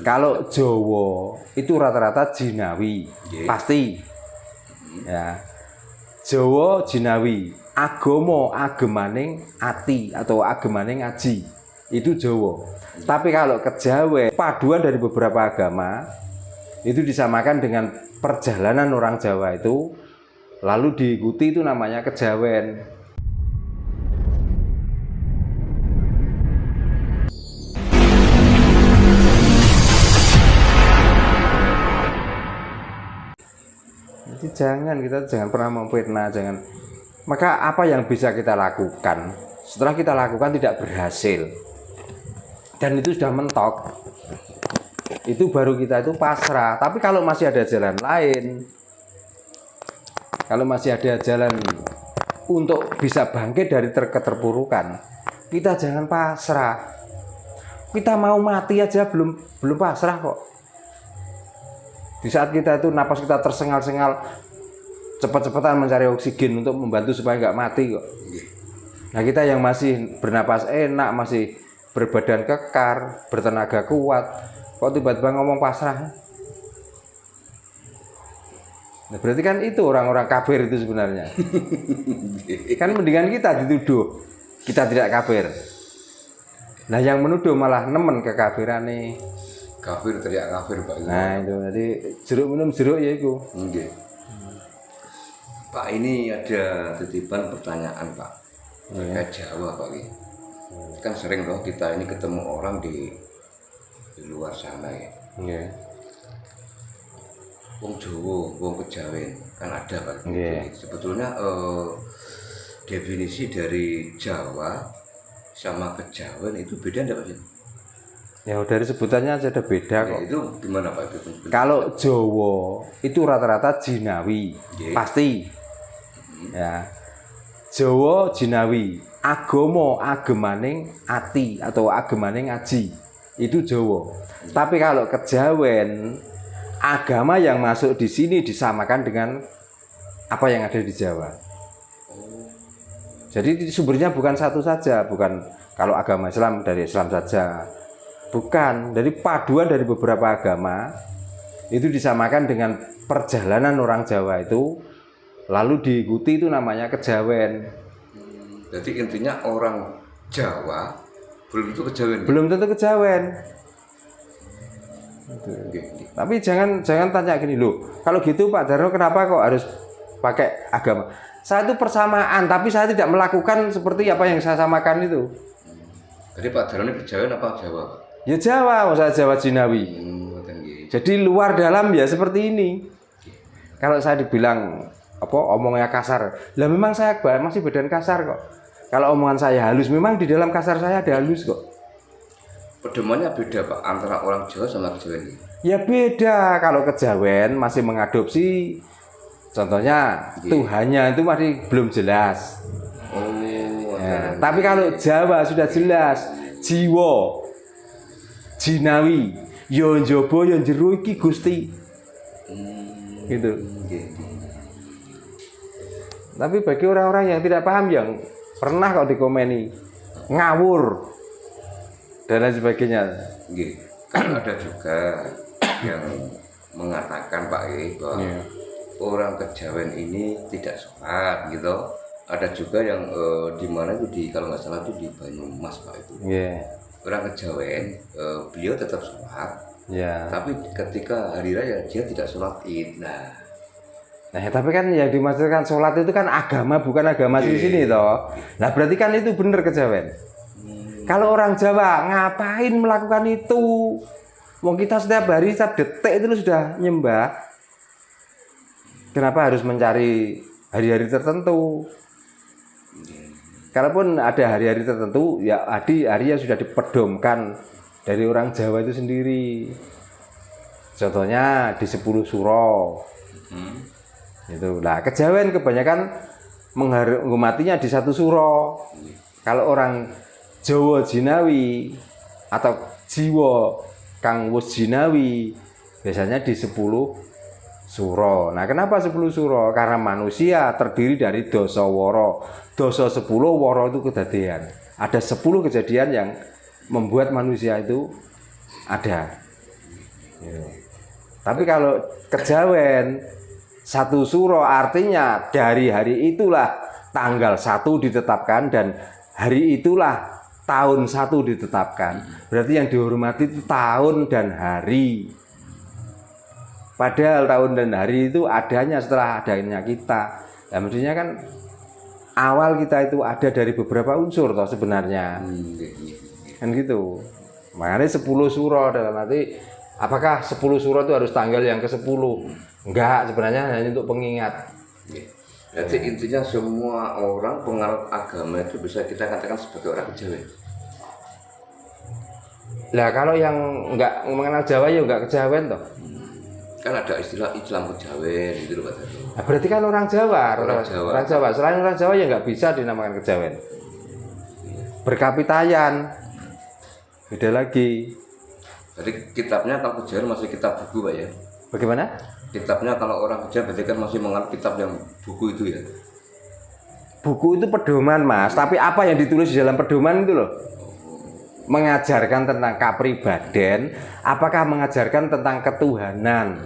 Kalau Jawa itu rata-rata jinawi, pasti. Ya. Jawa jinawi, agamaning ati atau agamaning ngaji. Itu Jawa. Tapi kalau Kejawen, paduan dari beberapa agama itu disamakan dengan perjalanan orang Jawa itu, lalu diikuti itu namanya Kejawen. Jadi kita jangan pernah memfitnah, jangan. Maka apa yang bisa kita lakukan setelah kita lakukan tidak berhasil dan itu sudah mentok, itu baru kita itu pasrah. Tapi kalau masih ada jalan lain, kalau masih ada jalan untuk bisa bangkit dari keterpurukan, kita jangan pasrah. Kita mau mati aja belum pasrah kok. Di saat kita itu napas kita tersengal-sengal, cepat-cepatan mencari oksigen untuk membantu supaya nggak mati kok. Nah kita yang masih bernapas enak, masih berbadan kekar, bertenaga kuat, kok tiba-tiba ngomong pasrah? Nah, berarti kan itu orang-orang kafir itu sebenarnya. Kan mendingan kita dituduh kita tidak kafir. Nah yang menuduh malah nemen kekafiran nih. Kafir teriak kafir Pak. Nah itu jadi jeruk minum jeruk ya itu. Pak, ini ada titipan pertanyaan Pak terkait Jawa Pak. Kan sering loh kita ini ketemu orang di luar sana ya. Wong Jawa, wong Kejawen kan ada Pak. Sebetulnya definisi dari Jawa sama Kejawen itu beda enggak Pak? Ya dari sebutannya aja ada beda kok. Itu gimana Pak itu? Kalau Jawa itu rata-rata jinawi, pasti. Ya. Jawa jinawi, agamaning ati atau agamaning ngaji. Itu Jawa. Tapi kalau Kejawen, agama yang masuk di sini disamakan dengan apa yang ada di Jawa. Jadi sumbernya bukan satu saja, bukan kalau agama Islam dari Islam saja. Bukan, dari paduan dari beberapa agama itu disamakan dengan perjalanan orang Jawa itu, lalu diikuti itu namanya Kejawen. Jadi intinya orang Jawa belum tentu Kejawen. Belum tentu Kejawen. Tapi jangan tanya gini loh. Kalau gitu Pak Darno kenapa kok harus pakai agama? Saya itu persamaan, tapi saya tidak melakukan seperti apa yang saya samakan itu. Jadi Pak Darno ini Kejawen apa Jawa Pak? Ya Jawa, maksudnya Jawa jinawi. Jadi luar dalam ya seperti ini. Kalau saya dibilang apa omongnya kasar, lah memang saya masih badan kasar kok. Kalau omongan saya halus, memang di dalam kasar saya ada halus kok. Pedomannya beda Pak antara orang Jawa sama Kejawen. Ya beda. Kalau Kejawen masih mengadopsi, contohnya Tuhannya itu masih belum jelas. Tapi kalau Jawa sudah jelas, jiwa jinawi, yo njaba yo njero iki Gusti. Gitu. Tapi bagi orang-orang yang tidak paham, yang pernah kok dikomeni ngawur dan lain sebagainya. Kan ada juga yang mengatakan Pak bahwa orang Kejawen ini tidak sholat gitu. Ada juga yang di mana itu kalau nggak salah itu di Banyumas Pak itu. Orang Kejawen, beliau tetap sholat, tapi ketika hari raya dia tidak sholat Id. Nah, tapi kan yang dimaksudkan sholat itu kan agama, bukan agama di sini toh. Nah berarti kan itu benar Kejawen. Kalau orang Jawa ngapain melakukan itu? Mau kita setiap hari, setiap detik itu sudah nyembah. Kenapa harus mencari hari-hari tertentu? Kalaupun ada hari-hari tertentu, ya hari yang sudah dipedomkan dari orang Jawa itu sendiri. Contohnya di 10 suro. Itu. Nah, Kejawen kebanyakan menghormatinya di 1 suro. Kalau orang Jawa jinawi atau jiwa kang wis jinawi biasanya di 10 suro. Nah, kenapa 10 suro? Karena manusia terdiri dari dosa woro. Dosa 10 woro itu kedadian. Ada 10 kejadian yang membuat manusia itu ada. Tapi kalau kejawen satu suro artinya dari hari itulah tanggal 1 ditetapkan dan hari itulah tahun 1 ditetapkan. Berarti yang dihormati itu tahun dan hari. Padahal tahun dan hari itu adanya setelah adanya kita. Ya mestinya kan awal kita itu ada dari beberapa unsur toh sebenarnya. Kan gitu. Makanya 10 suro dalam arti apakah 10 suro itu harus tanggal yang ke-10? Enggak, sebenarnya hanya untuk pengingat. Jadi intinya semua orang penganut agama itu bisa kita katakan sebagai orang kejawen. Lah kalau yang enggak mengenal Jawa ya enggak kejawen toh. Kan ada istilah Islam kejawen gitu loh Pak Dado. Nah, berarti kan orang Jawa, Orang Jawa. Orang Jawa. Selain orang Jawa ya enggak bisa dinamakan kejawen. Berkapitayan. Beda lagi. Jadi kitabnya kalau kejawen masih kitab buku Pak ya. Bagaimana? Kitabnya kalau orang kejawen berarti kan masih menganut kitab yang buku itu ya. Buku itu pedoman Mas, tapi apa yang ditulis di dalam pedoman itu loh? Mengajarkan tentang kepribadian, apakah mengajarkan tentang ketuhanan?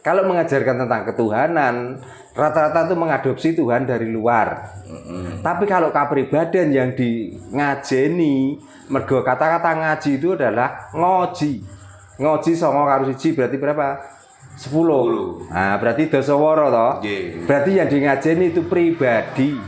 Kalau mengajarkan tentang ketuhanan, rata-rata itu mengadopsi Tuhan dari luar. Tapi kalau kepribadian yang di ngajeni, mergo kata-kata ngaji itu adalah ngoji. Ngoji songo karo siji berarti berapa? 10. Nah, berarti dasawara toh. Berarti yang di ngajeni itu pribadi.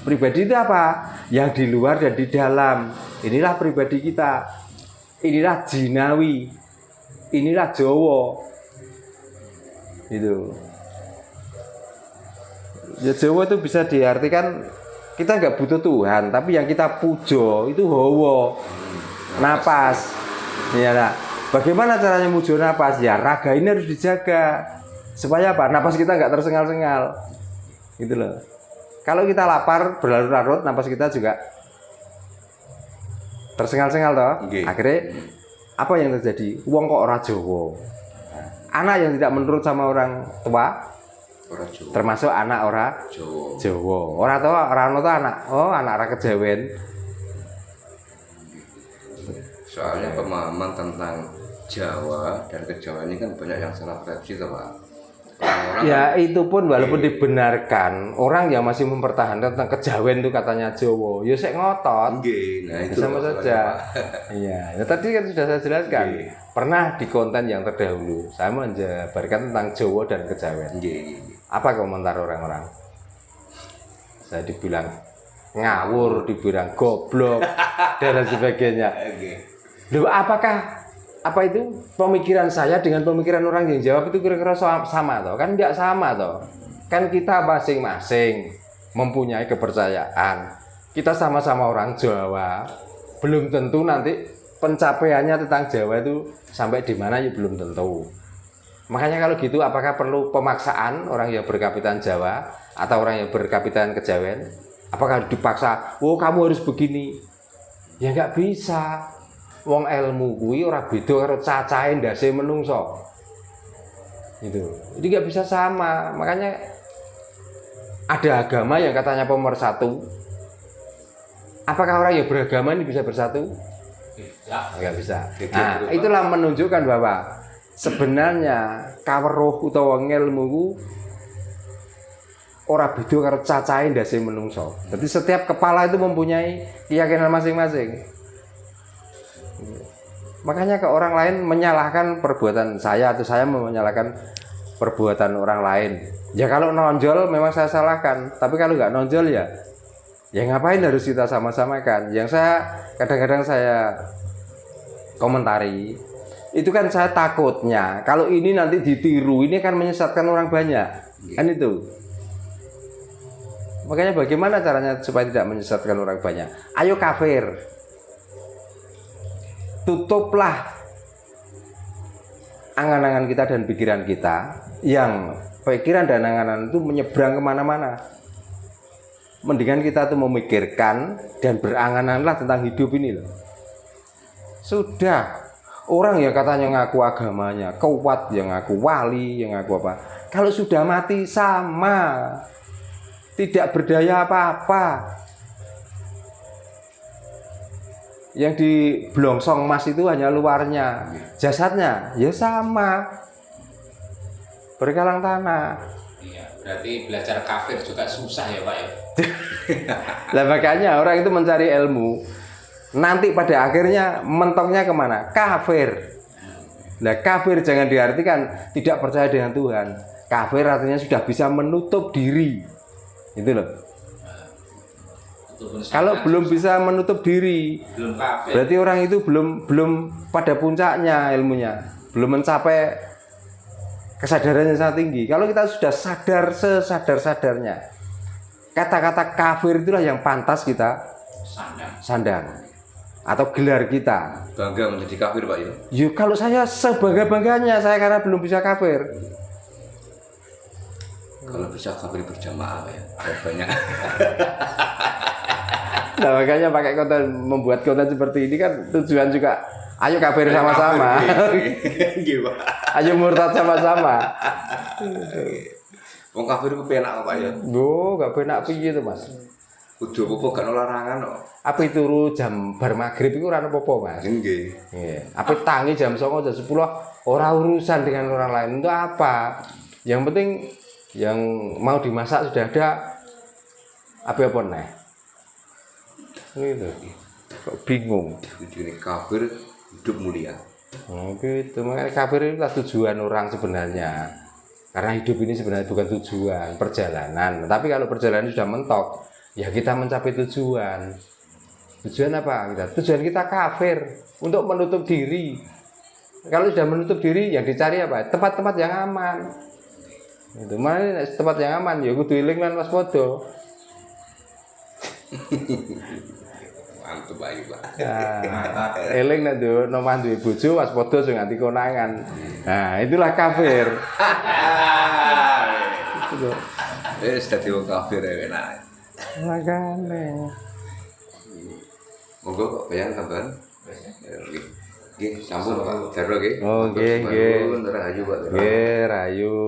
Pribadi itu apa? Yang di luar dan di dalam. Inilah pribadi kita. Inilah jinawi. Inilah Jawa. Itu. Ya Jawa itu bisa diartikan kita nggak butuh Tuhan, tapi yang kita pujo itu hawa, napas. Ya nah, bagaimana caranya mujo napas? Ya raga ini harus dijaga supaya apa? Napas kita nggak tersengal-sengal. Gitu loh. Kalau kita lapar berlarut-larut, napas kita juga tersengal-sengal toh. Akhirnya apa yang terjadi? Wong kok ora Jawa. Anak yang tidak menurut sama orang tua, termasuk anak ora Jawa. Ora to, ora ono to anak. Oh, anak ora kejawen. Soalnya pemahaman tentang Jawa dan kejawen ini kan banyak yang salah persepsi toh Pak. Orang ya itu pun walaupun dibenarkan, orang yang masih mempertahankan tentang kejawen itu katanya Jawa, ya sik ngotot. Nah itu sama saja. Iya, ya, tadi kan sudah saya jelaskan. Pernah di konten yang terdahulu saya menjabarkan tentang Jawa dan kejawen. Apa komentar orang-orang? Saya dibilang ngawur, dibilang goblok dan lain sebagainya. Loh, apakah apa itu pemikiran saya dengan pemikiran orang yang jawab itu kira-kira sama toh? Kan tidak sama toh. Kan kita masing-masing mempunyai kepercayaan. Kita sama-sama orang Jawa. Belum tentu nanti pencapaiannya tentang Jawa itu sampai di mana ya belum tentu. Makanya kalau gitu apakah perlu pemaksaan orang yang berkapitan Jawa atau orang yang berkapitan kejawen? Apakah dipaksa, "Oh, kamu harus begini." Ya nggak bisa. Wong ilmu kuwi ora beda karo cacahe ndase menungso. Itu. Jadi nggak bisa sama. Makanya ada agama yang katanya pemersatu. Apakah orang yang beragama ini bisa bersatu? Nggak bisa. Nah, itulah menunjukkan bahwa sebenarnya kaweruh utawa ngelmu ku ora beda karo cacahe ndase menungso. Jadi setiap kepala itu mempunyai keyakinan masing-masing. Makanya ke orang lain menyalahkan perbuatan saya atau saya menyalahkan perbuatan orang lain. Ya kalau nonjol memang saya salahkan, tapi kalau nggak nonjol ya ngapain harus kita sama-samakan. Yang saya kadang-kadang saya komentari itu kan saya takutnya kalau ini nanti ditiru ini akan menyesatkan orang banyak. Kan itu. Makanya bagaimana caranya supaya tidak menyesatkan orang banyak? Ayo kafir. Tutuplah angan-angan kita dan pikiran kita yang pikiran dan angan-angan itu menyeberang kemana-mana. Mendingan kita tuh memikirkan dan berangan-anganlah tentang hidup ini loh. Sudah, orang yang katanya ngaku agamanya kuat, yang ngaku wali, yang ngaku apa, kalau sudah mati sama, tidak berdaya apa-apa. yang di blongsong emas itu hanya luarnya, jasadnya ya sama, berkalang tanah. Iya, berarti belajar kafir juga susah ya Pak ya. Lah makanya orang itu mencari ilmu, nanti pada akhirnya mentoknya kemana? Kafir. Nah kafir jangan diartikan tidak percaya dengan Tuhan. Kafir artinya sudah bisa menutup diri, itu loh. Kalau belum bisa menutup diri, belum kafir. berarti orang itu belum pada puncaknya ilmunya, belum mencapai kesadaran yang sangat tinggi. Kalau kita sudah sadar sesadar-sadarnya, kata-kata kafir itulah yang pantas kita sandang atau gelar kita. Bangga menjadi kafir Pak ya. Yuk kalau saya sebangga-bangganya saya karena belum bisa kafir. Kalau bisa kafir berjamaah Pak ya. Banyak. Nah makanya pakai konten, membuat konten seperti ini kan tujuan juga ayo kafir sama-sama. Ayo murtad sama-sama. Wong kafir ku penak Pak ya. Loh, gak penak piye to, Mas? Kudu apa gak larangan kok. Apa turu jam bar magrib iku ora apa-apa, Mas. Nggih. Iya. Apa tangi jam 09.00 jam 10 ora urusan dengan orang lain. Itu apa? Yang penting yang mau dimasak sudah ada. Apa nih? Gitu. Kok bingung. Tujuan kafir hidup mulia. Oh gitu. Makanya kafir itu tujuan orang sebenarnya. Karena hidup ini sebenarnya bukan tujuan, perjalanan. Tapi kalau perjalanan sudah mentok, ya kita mencapai tujuan. Tujuan apa? Tujuan kita kafir untuk menutup diri. Kalau sudah menutup diri, yang dicari apa? Tempat-tempat yang aman. Itu mana tempat yang aman? Ya kudu eling lan waspada. Mantap Pak. Nah, eling nek duwe nomah duwe bojo waspada aja nganti konangan. Nah, itulah kafir. Itu. Dadi wong kafir enak. Makane. Monggo kok bayang tambahan. Nggih, sampun Pak. Jaro nggih. Oh, nggih, nggih. Rahayu Pak. Nggih, rayu.